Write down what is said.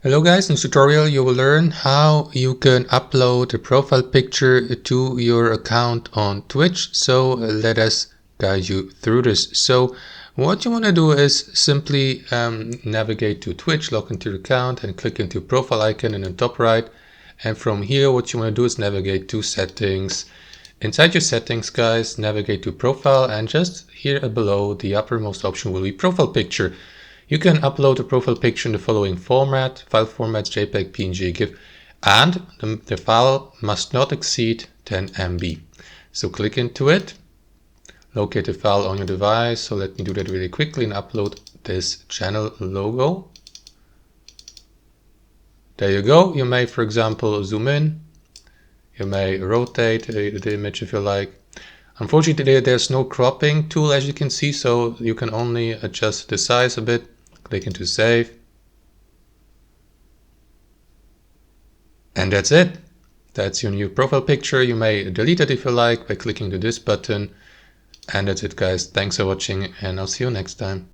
Hello guys, in this tutorial you will learn how you can upload a profile picture to your account on Twitch. So let us guide you through this. So what you want to do is simply navigate to Twitch, log into your account and click into profile icon in the top right. And from here what you want to do is navigate to settings. Inside your settings, guys, navigate to profile, and just here below the uppermost option will be profile picture. You can upload a profile picture in the following format: file formats, JPEG, PNG, GIF, and the file must not exceed 10 MB. So click into it, locate the file on your device. So let me do that really quickly and upload this channel logo. There you go. You may, for example, zoom in. You may rotate the image if you like. Unfortunately, there's no cropping tool, as you can see, so you can only adjust the size a bit. Click into save. And that's it. That's your new profile picture. You may delete it if you like by clicking to this button. And that's it, guys. Thanks for watching, and I'll see you next time.